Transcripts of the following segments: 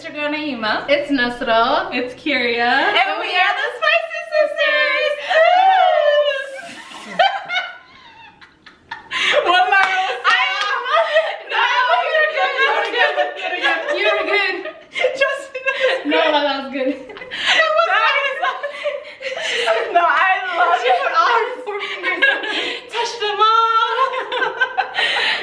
It's your girl Naima. It's Nasra. It's Kyria. And we are the Spicy Sisters. One more. You're good. Just No, that was good. no, I love it. All 4 fingers. Touch them all.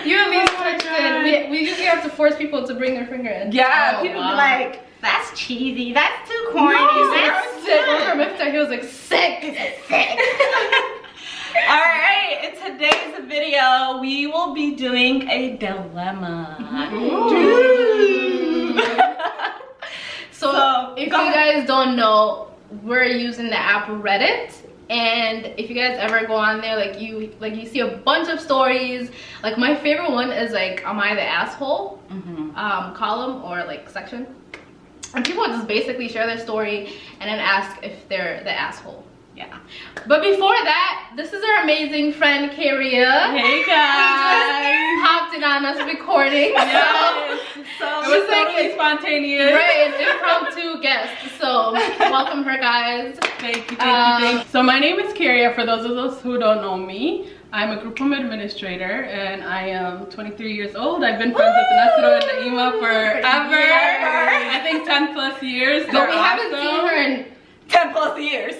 You at least touched it. We usually have to force people to bring their finger in. Yeah, Oh, people wow. be like, that's cheesy. That's too corny. No, That's sick. Remember Miftah, he was like, sick. sick. All right, in today's video, we will be doing a dilemma. So if you guys don't know, we're using the app Reddit, and if you guys ever go on there, like you see a bunch of stories. Like my favorite one is like, am I the asshole? Column or like section, and people just basically share their story and then ask if they're the asshole. Yeah. But before that, this is our amazing friend Kyria. Hey guys. Hopped in on us recording. Yes. So It was totally spontaneous. Right, an impromptu guest. So welcome her, guys. Thank you, thank you. So my name is Kyria. For those of us who don't know me, I'm a group home administrator and I am 23 years old. I've been friends with Nasra and Naima forever. I think 10 plus years. But we haven't seen her in 10 plus years.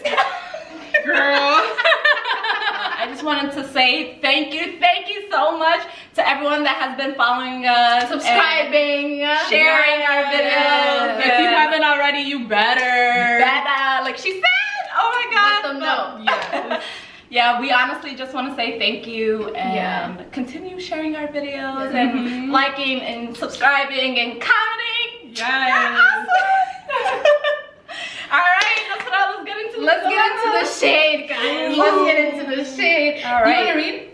Girl. I just wanted to say thank you so much to everyone that has been following us, subscribing, sharing our videos. If you haven't already, you better. Like she said, oh my god. Let them know. Yes. Yeah, we honestly just want to say thank you and continue sharing our videos and liking and subscribing and commenting. Yes. Alright, let's get into the shade, guys. Let's get into the shade. All right. You want to read?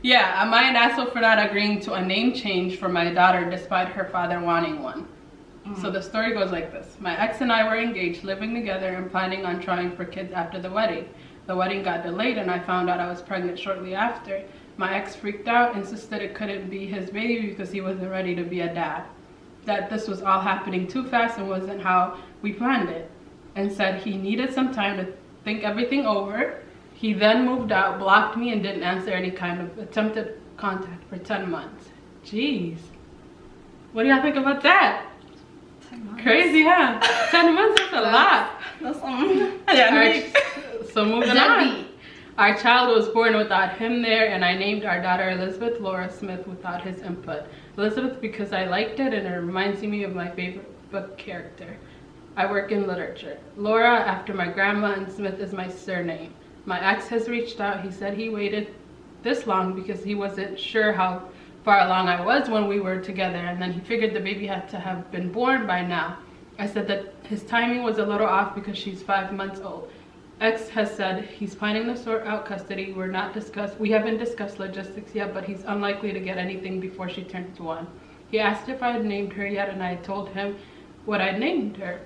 Yeah, am I an asshole for not agreeing to a name change for my daughter despite her father wanting one? So the story goes like this. My ex and I were engaged, living together and planning on trying for kids after the wedding. The wedding got delayed and I found out I was pregnant shortly after. My ex freaked out, insisted it couldn't be his baby because he wasn't ready to be a dad. That this was all happening too fast and wasn't how we planned it. And said he needed some time to think everything over. He then moved out, blocked me, and didn't answer any kind of attempted contact for 10 months. Jeez. What do y'all think about that? 10 months. Crazy, huh? 10 months is a lot. That's So moving on. Our child was born without him there, and I named our daughter Elizabeth Laura Smith without his input. Elizabeth because I liked it and it reminds me of my favorite book character. I work in literature. Laura after my grandma, and Smith is my surname. My ex has reached out. He said he waited this long because he wasn't sure how far along I was when we were together, and then he figured the baby had to have been born by now. I said that his timing was a little off because she's 5 months old. Ex has said he's planning to sort out custody. We haven't discussed logistics yet, but he's unlikely to get anything before she turns 1. He asked if I had named her yet, and I told him what I'd named her.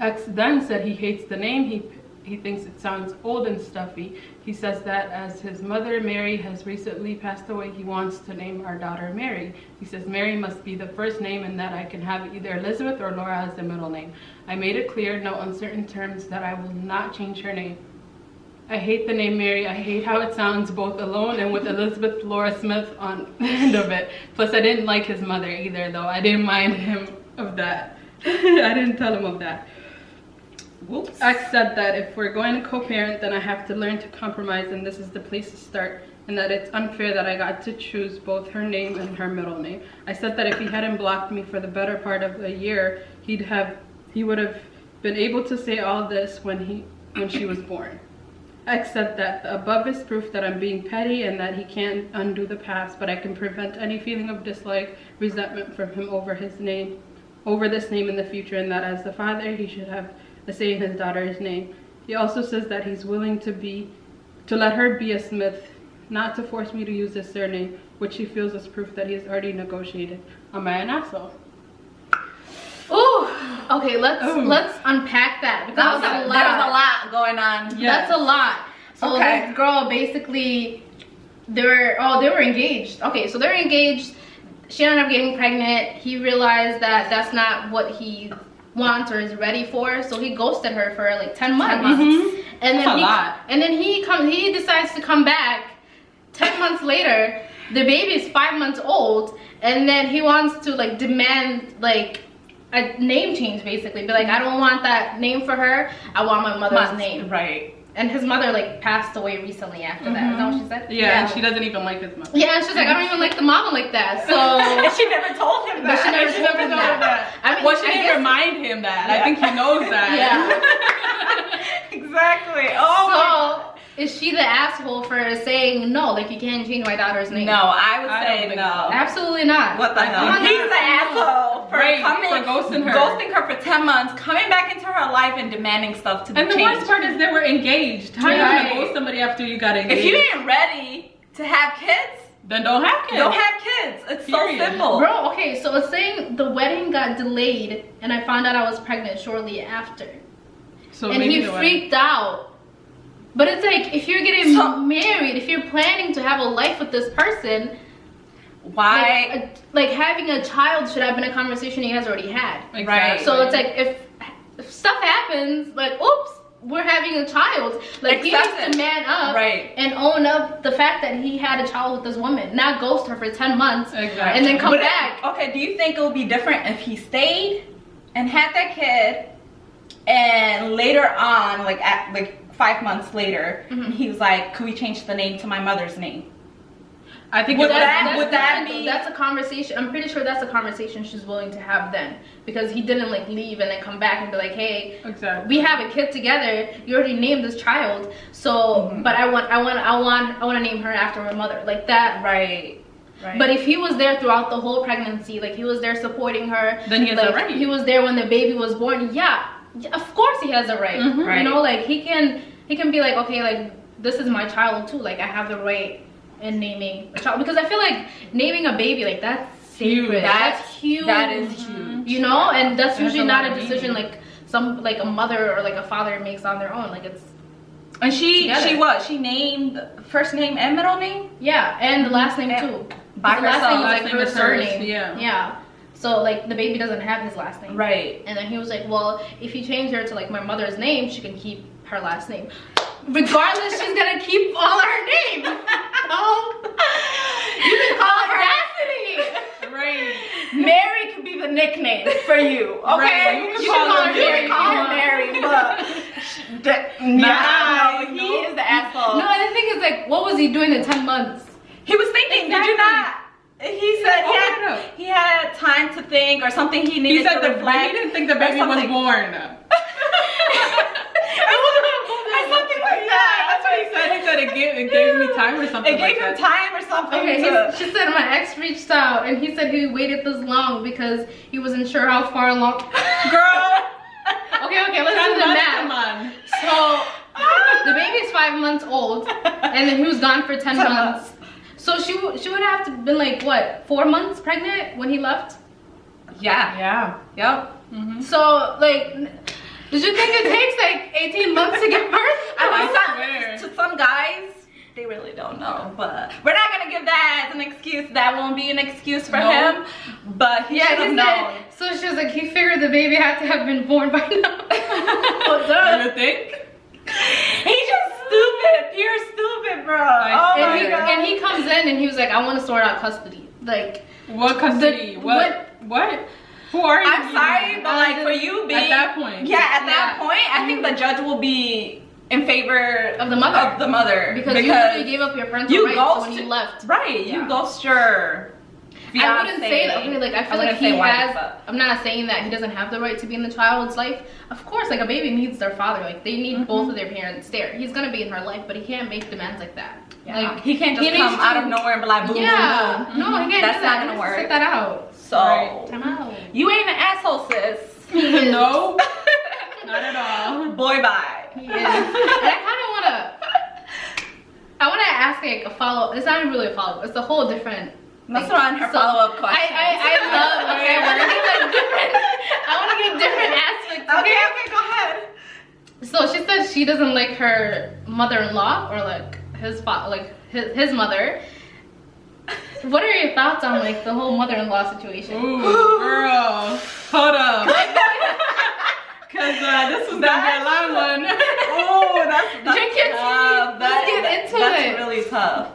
Ex then said he hates the name. He thinks it sounds old and stuffy. He says that as his mother, Mary, has recently passed away, he wants to name our daughter Mary. He says Mary must be the first name and that I can have either Elizabeth or Laura as the middle name. I made it clear, no uncertain terms, that I will not change her name. I hate the name Mary. I hate how it sounds both alone and with Elizabeth Laura Smith on the end of it. Plus, I didn't like his mother either, though. I didn't mind him of that. I didn't tell him of that. Whoops. I said that if we're going to co-parent, then I have to learn to compromise, and this is the place to start, and that it's unfair that I got to choose both her name and her middle name. I said that if he hadn't blocked me for the better part of a year, he would have been able to say all this when she was born. Accept that the above is proof that I'm being petty and that he can't undo the past, but I can prevent any feeling of dislike, resentment from him over this name in the future, and that as the father, he should have a say in his daughter's name. He also says that he's willing to let her be a Smith, not to force me to use this surname, which he feels is proof that he has already negotiated. Am I an asshole? Ooh, okay, let's unpack that, because there's a lot going on. Yes. That's a lot. So this girl basically, they were engaged. Okay, so they're engaged. She ended up getting pregnant. He realized that that's not what he wants or is ready for, so he ghosted her for like 10 months. And then he decides to come back 10 months later. The baby is 5 months old, and then he wants to like demand like a name change, basically. Be like, I don't want that name for her, I want my mother's name. Right. And his mother like passed away recently after that. Is that what she said? Yeah, and she doesn't even like his mother. Yeah, and she's like, I don't even like the mama like that. So and she never told him that. But she never told him that. I mean, she didn't remind him that. Yeah. I think he knows that. Yeah. Exactly. Oh. So is she the asshole for saying no? Like, you can't change my daughter's name? No, I would say no. Absolutely not. What the hell? He's the asshole for ghosting her for 10 months, coming back into her life and demanding stuff to be changed. And the worst part is they were engaged. How are you gonna ghost somebody after you got engaged? If you ain't ready to have kids, then don't have kids. Don't have kids. It's so simple. Bro, okay, so it's saying the wedding got delayed and I found out I was pregnant shortly after. So and he freaked out. But it's like, if you're getting married, if you're planning to have a life with this person, why? Like having a child should have been a conversation you guys already had. Exactly. Right. So it's like, if stuff happens, like, oops, we're having a child. Like, he needs to man up and own up the fact that he had a child with this woman, not ghost her for 10 months and then come back. Okay, do you think it would be different if he stayed and had that kid, and later on, like 5 months later, he was like, could we change the name to my mother's name? I think that's a conversation. I'm pretty sure that's a conversation she's willing to have then, because he didn't like leave and then come back and be like, hey, we have a kid together. You already named this child, so but I want to name her after my mother, like that. Right. But if he was there throughout the whole pregnancy, like he was there supporting her, then he has a right. He was there when the baby was born. Yeah, of course he has a right. You know, like he can be like, okay, like this is my child too. Like I have the right in naming a child, because I feel like naming a baby, like that's sacred. That's huge. That is huge. You know, and that's usually not a decision like a mother or like a father makes on their own. Like it's. And she named first name and middle name? Yeah, and the last name too. By the last name was like her surname. Yeah. So like the baby doesn't have his last name. Right. And then he was like, well, if you change her to like my mother's name, she can keep her last name. Regardless, she's gonna keep all her name. You can call her Cassidy. Right. Mary could be the nickname for you. Okay. Right. You can call her Mary, but he is the asshole. No, and the thing is, like, what was he doing in 10 months? He was thinking. Did you not? He said he had time to think or something. He needed to reflect. He didn't think the baby was born. Something like that. That's what he said. He said it gave me time or something. It gave him time or something. Okay, she said my ex reached out and he said he waited this long because he wasn't sure how far along. Girl. Okay, let's do the math. So the baby's 5 months old and then he was gone for 10 months. So she would have to been like what, 4 months pregnant when he left? Yeah. Yep. So like, did you think it takes like 18 months to give birth? I mean, to some guys, they really don't know. But we're not gonna give that as an excuse. That won't be an excuse for him. But he should have known. So she was like, he figured the baby had to have been born by now. Do you think? He's just stupid, pure stupid, bro. And he comes in and he was like, I want to sort out custody. Like, what custody? What? Who are you? I'm sorry, but like for you being at that point. Yeah, at that point, I think the judge will be in favor of the mother. Because you literally gave up your parental rights when you left. Right, you ghost your. I wouldn't say that. Okay, like I feel like he has. But I'm not saying that he doesn't have the right to be in the child's life. Of course, like a baby needs their father. Like they need both of their parents there. He's gonna be in her life, but he can't make demands like that. yeah. Like he can't just come out of nowhere and be like, boom, boom, boom. No, he can't. That's do that. not gonna work. Set that out. So Time out. you ain't an asshole, sis. No, not at all. Boy, bye. He is. And I kind of wanna ask like a follow. It's not even really a follow. It's a whole different. Let's throw on her follow-up question. I love. Okay, I want to get different aspects. Okay, go ahead. So she said she doesn't like her mother-in-law or like his mother. What are your thoughts on like the whole mother-in-law situation? Ooh, girl, hold up. Cause this was gonna be a long one. Oh, that's Drink your tea. tough. Let's get into That's it. really tough.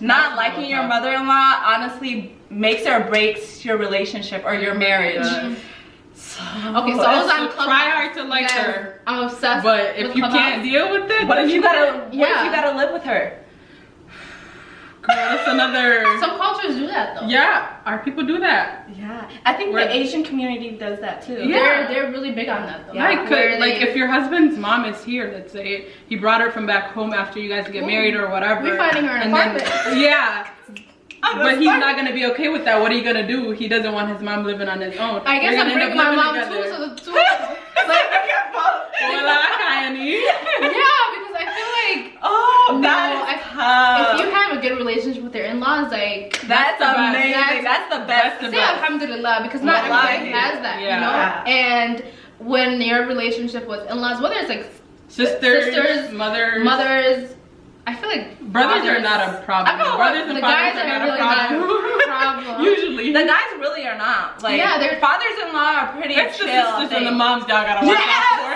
Not liking your mother-in-law honestly makes or breaks your relationship or your marriage. Yeah. So, Okay, so I was on Clubhouse. Try hard to like her. I'm obsessed. But if with you Clubhouse. can't deal with it, what if you gotta? What if Yeah. you gotta live with her? girl, that's another. Some cultures do that though. Yeah, our people do that. Yeah, I think the Asian community does that too. Yeah. They're really big on that though. Like, Where like they- if your husband's mom is here, let's say he brought her from back home after you guys get married or whatever. We're finding her an and then- apartment. Yeah. But he's not gonna be okay with that. What are you gonna do? He doesn't want his mom living on his own. I guess You're I'm gonna end bringing my up mom living too, together. so the two of us. Hola, honey. Yeah, because I feel like Oh, No, that's if tough. you have a good relationship with your in-laws, like That's the best. amazing. That's the best. the say best. alhamdulillah, because not everybody Wallahi. has that, Yeah. you know. And when your relationship with in-laws, whether it's like Sisters, mothers. I feel like Brothers are fathers- not a problem. I feel like Brothers and the fathers guys are not really a problem. not a problem. Usually. The guys really are not. Like, Yeah, they're- fathers-in-law are pretty It's the chill. sisters and the moms y'all gotta watch out for.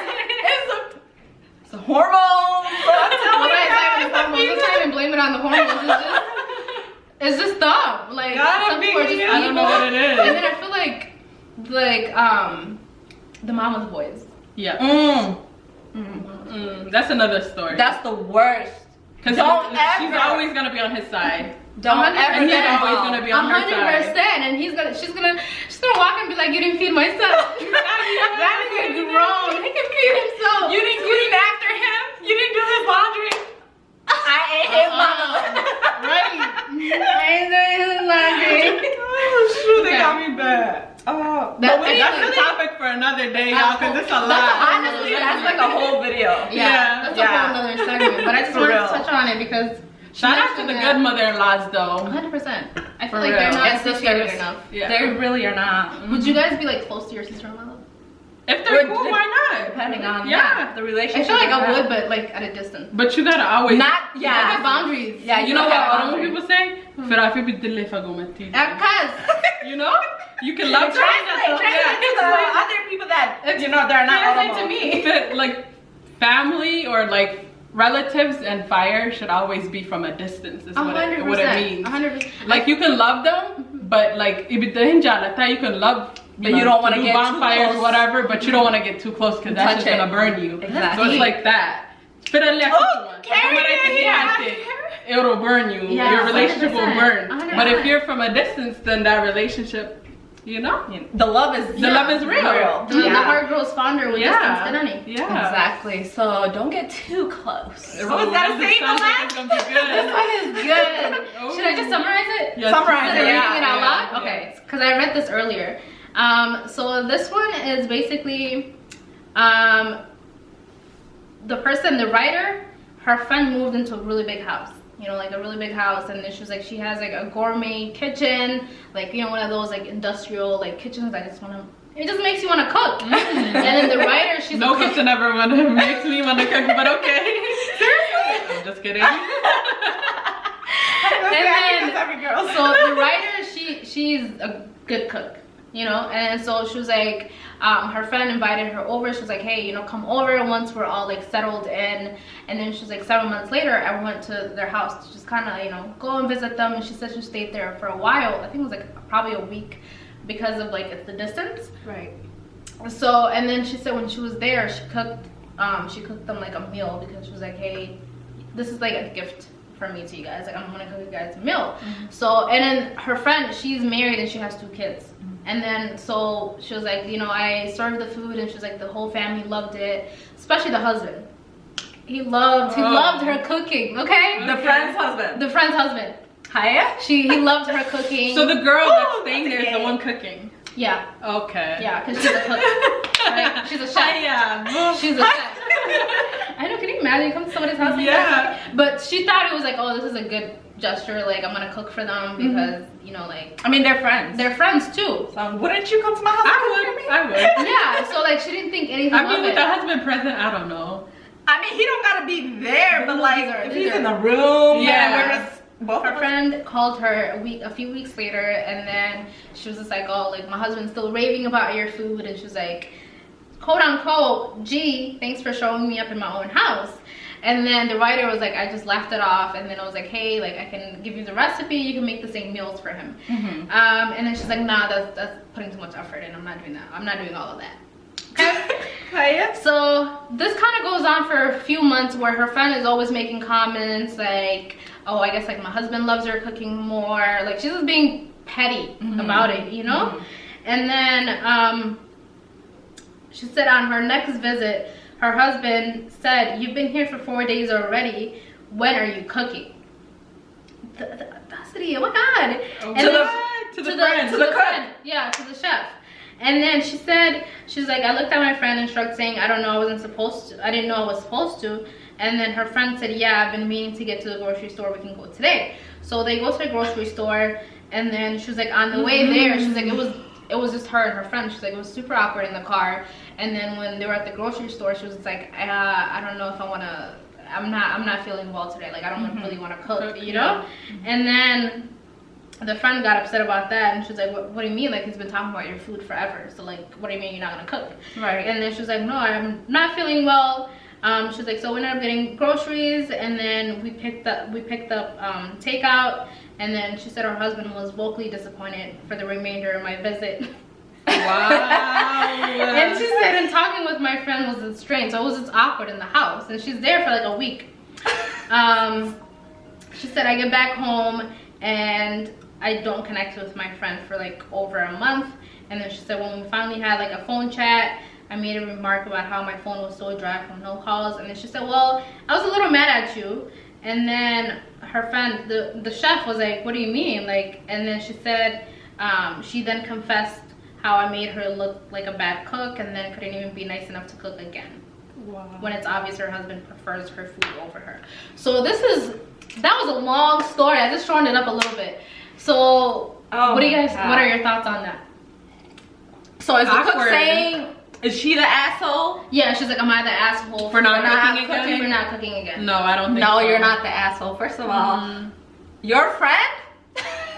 It's the hormones. I'm telling Well, you, it's not even blame it on the hormones. It's just dumb. Like Gotta some people are just be. evil. I don't know what it is. And then I feel like the mama's boys. Yeah. Mm. That's another story. That's the worst. Because Don't she's ever- always gonna be on his side. Don't ever And he's get always involved. gonna be on her side. 100%. And she's gonna walk and be like, you didn't feed my son. That nigga grown. He can feed himself. You didn't clean after him. You didn't do his laundry. I ate his mama. Right. I ain't doing his laundry. Oh shoot, they Yeah. got me bad. Oh, That- but That's really- a topic for another day, y'all, because it's a lot. honestly, that's like a whole video. Yeah, that's a Yeah. whole other segment. But I just For wanted real. to touch on it because Shout out to the good mother-in-laws, though. 100%. I feel For like real. they're not And appreciated sisters. enough. Yeah. They really are not. Would you guys be like close to your sister-in-law? If they're Would- cool, why not? Depending on Yeah. the I relationship. feel like you I have. would, but like at a distance. But you gotta always. Not I yeah. have boundaries. Yeah, You know what have other boundaries. people say? Fira fi bidille fagomati. Cause You know? You can love Translate to the other people that they're not translate Oromo. to me. But, like, family or like relatives and fire should always be from a distance. Is what it 100%. means. 100%. Like you can love them, but like you can love. But you don't wanna do get too bonfires, close. whatever. But you don't want to get too close because that's Touch just gonna it. burn you. Exactly. So it's like that. It'll burn you. Yeah, Your relationship will 100%. burn. 100%. But if you're from a distance, then that relationship, you know, The love is love is real. The heart grows fonder with distance, didn't he? Yeah. Exactly. So don't get too close. Oh, Someone's gotta this say the sounds like last. it's gonna be good. This one is good. Oh. Should I just summarize it? Yes. Summarize Instead of it, reading it out yeah, loud? Okay, because I read this earlier. So this one is basically the person, the writer, her friend moved into a really big house. You know, like a really big house, and then she was like, she has like a gourmet kitchen, like, you know, one of those like industrial like kitchens. I just want to. It just makes you want to cook. And then the writer, she's No a cook. kitchen ever makes me want to cook, but okay. Seriously? I'm just kidding. And then, every girl. so the writer, she's a good cook, you know, and so she was like, her friend invited her over. She was like, hey, you know, come over once we're all like settled in. And then she was like, 7 months later, I went to their house to just kind of, you know, go and visit them. And she said she stayed there for a while. I think it was like probably a week because of like the distance. Right. So, and then she said when she was there, she cooked them like a meal because she was like, hey, this is like a gift for me to you guys. Like, I'm gonna cook you guys a meal. So, and then her friend, she's married and she has 2 kids. And then, so she was like, you know, I served the food, and she was like, the whole family loved it, especially the husband. He loved her cooking, okay? The friend's husband. The friend's husband. Hiya? He loved her cooking. So the girl that's staying there is the one cooking. Yeah. Okay. Yeah, because she's a cook. Right? She's a chef. Hiya. She's a chef. I know, can you imagine? You come to somebody's house like that? But she thought it was like, oh, this is a good gesture. Like, I'm gonna cook for them because, you know, like... I mean, they're friends. They're friends, too. So, wouldn't you come to my house? I would. Yeah, so, like, she didn't think anything I mean, of with it. the husband present, I don't know. I mean, he don't gotta be there, but like, if he's in the room, room, yeah. Her friend called her a few weeks later, and then she was just like, oh, like, my husband's still raving about your food, and she was like, quote unquote, gee, thanks for showing me up in my own house. And then the writer was like, I just laughed it off, and then I was like, hey, like, I can give you the recipe, you can make the same meals for him. And then she's like, nah, that's putting too much effort in, I'm not doing that, I'm not doing all of that. Okay. So this kind of goes on for a few months, where her friend is always making comments like, oh, I guess like my husband loves her cooking more, like she's just being petty about it, you know. And then she said on her next visit, her husband said, you've been here for 4 days already, when are you cooking? The audacity, oh my god. To the friend. Yeah, to the chef. And then she said, she's like, I looked at my friend and shrugged, saying, I don't know, I didn't know I was supposed to. And then her friend said, yeah, I've been meaning to get to the grocery store, we can go today. So they go to the grocery store, and then she was like, on the way there, she's like, it was just her and her friend. She's like, it was super awkward in the car. And then when they were at the grocery store, she was just like, I don't know if I want to, I'm not feeling well today, like I don't really want to cook, you know. And then the friend got upset about that, and she was like, what do you mean? Like, he's been talking about your food forever, so like, what do you mean you're not gonna cook? Right. And then she was like, no, I'm not feeling well. She's like, so we ended up getting groceries, and then we picked up takeout. And then she said her husband was vocally disappointed for the remainder of my visit. Wow. And she said, and talking with my friend was strange, so it was just awkward in the house, and she's there for like a week. She said, I get back home and I don't connect with my friend for like over a month. And then she said, when we finally had like a phone chat, I made a remark about how my phone was so dry from no calls. And then she said, well, I was a little mad at you. And then her friend, the chef, was like, what do you mean? Like, and then she said, she then confessed how I made her look like a bad cook, and then couldn't even be nice enough to cook again. Wow. When it's obvious her husband prefers her food over her. So that was a long story. I just shortened it up a little bit. So what are your thoughts on that? So is the cook saying, is she the asshole? Yeah, she's like, am I the asshole for not cooking again? No, I don't think so. No, you're not the asshole. First of all, your friend?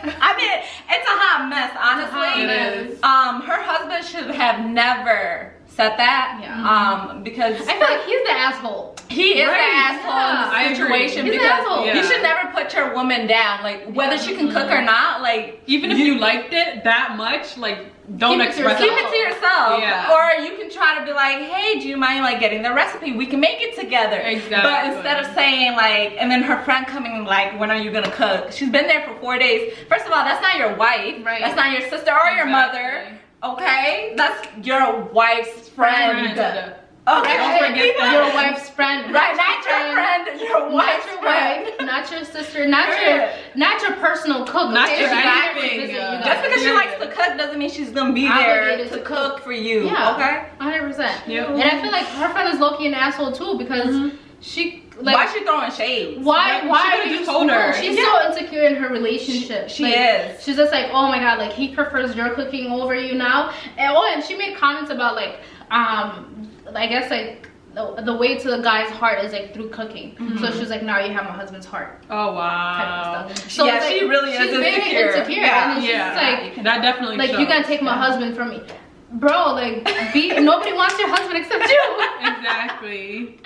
I mean, it's a hot mess, honestly. It is. Her husband should have never said that. Yeah. Because I feel like he's the asshole. He is the asshole in the situation, because you should never put your woman down. Like, whether she can cook or not, like, even if you liked it that much, like, don't express it. Keep it to yourself. Yeah. Or you can try to be like, hey, do you mind like getting the recipe? We can make it together. Exactly. But instead of saying like, and then her friend coming like, when are you gonna cook? She's been there for 4 days. First of all, that's not your wife. Right. That's not your sister or your mother. Okay? That's your wife's friend. Okay, don't forget that. Your wife's friend. Right, not your friend, your wife's friend. Not your sister, not your personal cook. Not your anything. Just because she likes to cook doesn't mean she's gonna be there to cook for you. Yeah, okay? 100%. Yep. And I feel like her friend is low-key an asshole too, because she like, why is she throwing shade? Why are you told her? She's so insecure in her relationship. She is. She's just like, oh my god, like he prefers your cooking over you now. And she made comments about like I guess like the way to the guy's heart is like through cooking. So she was like, now you have my husband's heart. Oh wow. Type of stuff. So yeah, she really is insecure. Yeah. And she's like, that definitely like shows. You gotta take my husband from me. Bro, like, nobody wants your husband except you. Exactly.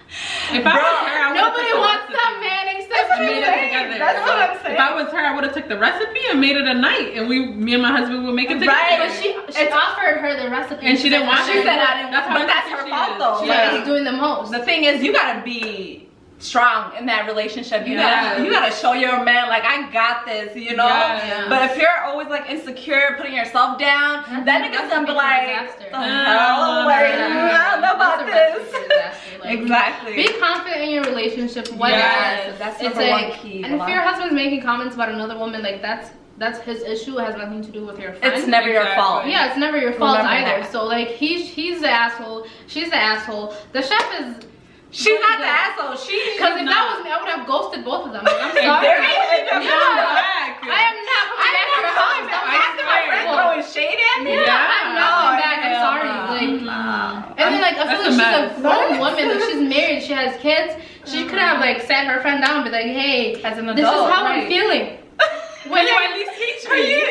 If I was her, nobody wants that man except you. Made it together. That's what I'm saying. If I was her, I would have took the recipe and made it a night, and me and my husband would make it together. Right, but she offered her the recipe, and she didn't want it. She said I didn't. But that's her fault though. She's doing the most. The thing is, you gotta be strong in that relationship. You Yes. gotta show your man like I got this, you know. Yes. But if you're always like insecure, putting yourself down, then nigga's gonna be like, disaster. the hell, like I don't know about this. Like, Exactly. be confident in your relationship. Whether Yes, that's it's number like, one key. and if your husband's making comments about another woman, like that's his issue. It has nothing to do with your friend. It's never your Exactly. fault. Yeah, it's never your fault Remember either. that. So like he's the asshole, she's the asshole. The chef is. She's not the asshole. Because if that was me, I would have ghosted both of them. Like, I'm sorry. There ain't Come Yeah. back. I am not coming back to your house. After my friend throwing shade at me. Yeah, I'm not coming back. I'm hell sorry. no. Like, and then like I That's feel a like she's mess. a grown woman. Like she's married. She has kids. She could have like sat her friend down and be like, hey, As an this is adult, how I'm right. feeling. When you at least teach me.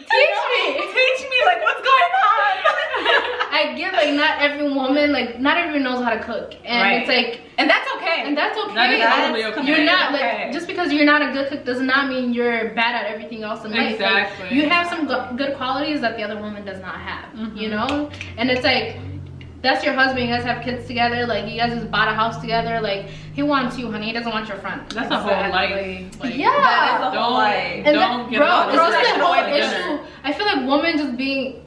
Teach me, like, what's going on? I get like not every woman, like not everyone knows how to cook, and Right. it's like, And that's okay. and that's okay. That is totally That's okay. You're not Okay. like just because you're not a good cook does not mean you're bad at everything else in life. Exactly. Like, you have some good qualities that the other woman does not have. You know, and it's like that's your husband. You guys have kids together. Like you guys just bought a house together. Like he wants you, honey. He doesn't want your friend. That's a whole life. Like, Yeah. That is a whole Don't, life. And don't get bro, up. bro, This is it's like the whole no way to issue. dinner. I feel like women just being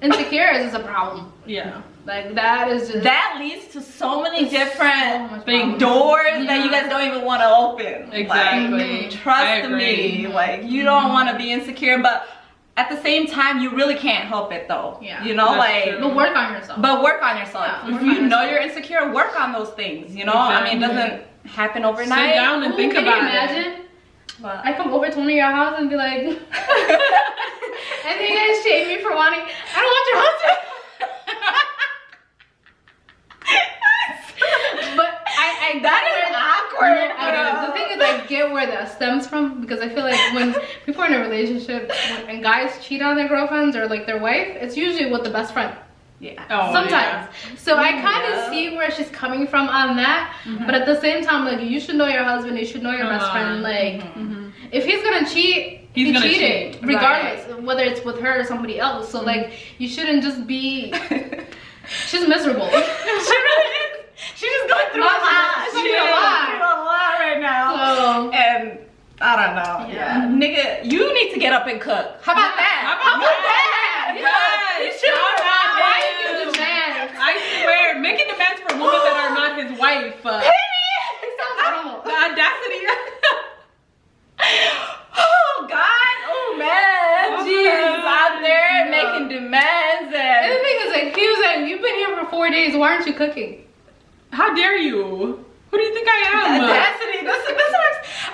insecure is a problem. Yeah. Like that is just That leads to so many so different much things. doors that you guys don't even want to open. Exactly. Like, I trust agree. me. Like, you don't want to be insecure, but at the same time, you really can't help it though. Yeah. You know, That's like. true. but work on yourself. But work on yourself. Yeah, If work you on know yourself. you're insecure, work on those things. You know, I mean, it doesn't happen overnight. Sit down and Ooh, think can about you it. imagine? But I come over to one of your house and be like, and then you guys shame me for wanting. I don't want your husband. But I that get is where- awkward. The thing is, I get where that stems from because I feel like when people are in a relationship and guys cheat on their girlfriends or like their wife, it's usually with the best friend. Yeah. Oh, Sometimes. So I kind of Yeah. see where she's coming from on that. But at the same time, like you should know your husband, you should know your best friend. Like if he's gonna cheat, He's he gonna cheated, cheat. regardless whether it's with her or somebody else. So like you shouldn't just be. She's miserable. She really is. She's just going through a lot. She's going through a lot. She's going through a lot right now. So And I don't know. Yeah. Nigga, you need to get up and cook. How about Yeah. that? How about that? Yeah. Yes. You should Shout out. why are you demands? I swear, making demands for women that are not his wife. It sounds normal. The audacity. Oh God, oh man, Oh, jeez, out there yeah. making demands And the and thing is, like, he was like, "You've been here for 4 days. Why aren't you cooking?" How dare you? Who do you think I the am? audacity. This is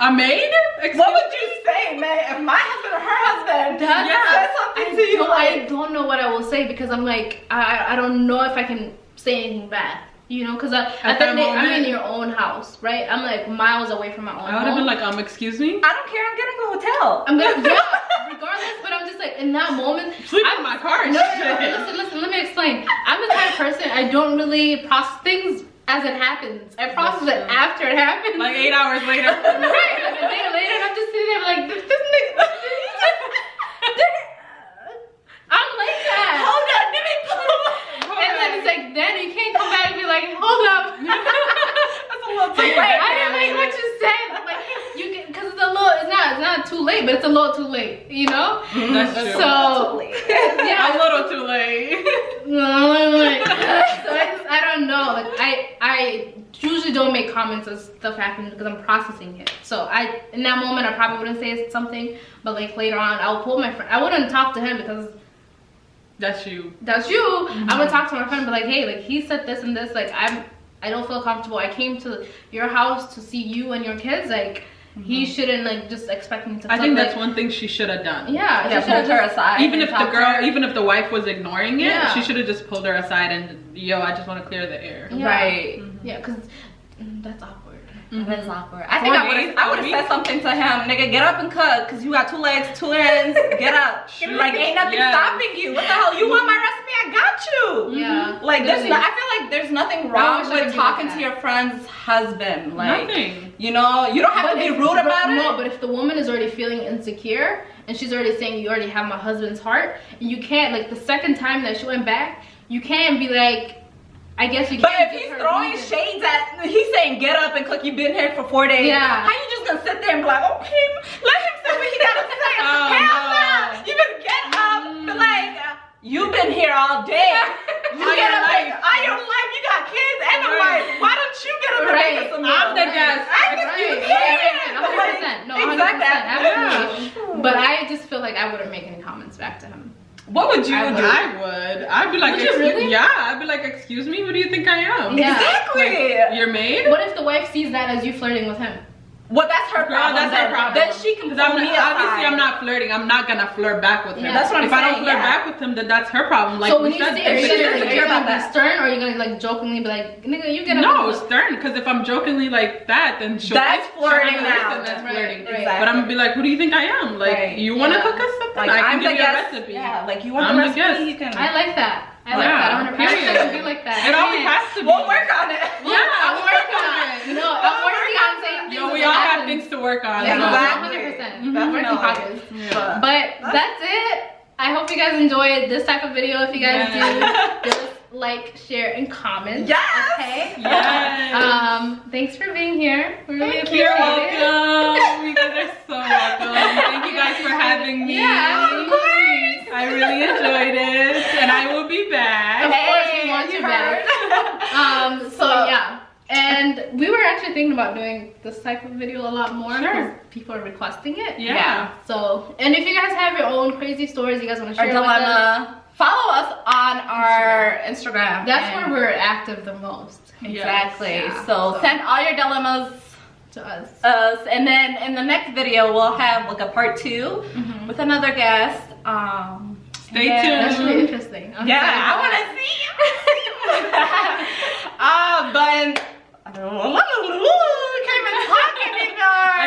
A maid? what would you say, man? If my husband or her husband That's- said something to you, I don't know what I will say because I'm like, I don't know if I can say anything bad. You know, because at At the that end, I'm moment? in your own house, right? I'm like miles away from my own I would have home. been like, excuse me? I don't care. I'm getting a hotel. I'm gonna, yeah, regardless, but I'm just like, in that moment, Sleep in my car and no, shit. listen, let me explain. I'm the kind of person, I don't really process things as it happens. I process it after it happens. Like 8 hours later. Right, like a day later, and I'm just sitting there like, this nigga, I'm like that. Hold on, let me pull. And then it's like, then you can't come back and be like, hold up. That's a little too late. I didn't like what you said. Like, you can, because it's a little, it's not too late, but it's a little too late, you know? That's true. So, yeah. A little too late. So I don't know. Like I usually don't make comments as stuff happens because I'm processing it. So in that moment I probably wouldn't say something, but like later on I'll pull my friend. I wouldn't talk to him because That's you. that's you. I would talk to my friend and be like, hey, like he said this and this. Like I don't feel comfortable. I came to your house to see you and your kids. Like he shouldn't like just expect me to. I think that's like, one thing she should have done. Yeah, Yeah, she should've pull her just- aside. Even if and the talk to girl, her. even if the wife was ignoring it, Yeah. she should have just pulled her aside and, yo, I just want to clear the air. Yeah. Right. Yeah, because that's awkward. That is awkward. I think 4 I days, would have a said something to him, nigga, get up and cook, cause you got 2 legs, 2 hands, get up. Shoot. Like ain't nothing Yes. stopping you. What the hell? You want my recipe? I got you. Yeah. Like there's Literally. no, I feel like there's nothing I wrong wish I could with be like talking that. to your friend's husband. Like Nothing. you know, you don't have to be if- rude about no, it. but if the woman is already feeling insecure and she's already saying you already have my husband's heart, and you can't, like the second time that she went back, you can't be like, I guess you But can't if give he's her throwing reason. shades at, he's saying get up and cook, you've been here for 4 days. Yeah. How you just gonna sit there and be like, okay, let him say what he gotta say? Oh, Hell no. no. You better get up, be like, you've been here all day. You All get your up life. all your life, you got kids and a wife. Why don't you get up and Right. make us some I'm the meals? guest. Right. 100%. No, 100%. Exactly. Absolutely. But I just feel like I wouldn't make any comments back to him. What would you do? I would. I'd be like, Would you really? Yeah, I'd be like, excuse me, who do you think I am? Yeah. Exactly. Like, your maid? What if the wife sees that as you flirting with him? Well, that's her Girl, problem. that's her problem. Then she can Because pull me aside. obviously I'm not flirting. I'm not gonna flirt back with him. Yeah. That's what I'm if I don't saying, flirt yeah. back with him, then that's her problem. Like So when we you said, see her, she doesn't are care you about gonna be that. stern or are you gonna like jokingly be like, nigga, you get up? no, and do it? stern. Because if I'm jokingly like that, then That's flirting now. That's Right, flirting. right. But I'm gonna be like, who do you think I am? Like, Right. you wanna Yeah. cook us something? Like, I can I'm give the you a guest. recipe. Yeah, like you want I'm the the recipe, guest. you can. I like that. I like Yeah, that. 100%. I period. wish I could be like that. It always Yeah. has to be. We'll work on it. Yeah, I'm working on it. No, I'm working on saying things. Yo, we that all have happen. things to work on. Yeah, so. Exactly. 100%. Mhm. Work in Definitely. progress. Yeah. But that's it. I hope you guys enjoyed this type of video. If you guys do, just like, share, and comment. Yes. Okay. Yes. Thanks for being here. We really Thank appreciate You're it. welcome. You guys are so welcome. Thank you guys for having me. Yeah, of course. I really enjoyed it, and I will be Of back. course, we want you back. So yeah. And we were actually thinking about doing this type of video a lot more because Sure. people are requesting it. Yeah. So, and if you guys have your own crazy stories you guys want to Our share with us, dilemma. Follow us on our Instagram. that's and- where we're active the most. Exactly. Yeah. So send all your dilemmas To us. and then in the next video we'll have like a part 2 Mhm. with another guest. Stay yeah. tuned. That's really interesting. I'm Yeah, excited I for want that. to see you. But I can't even talk anymore.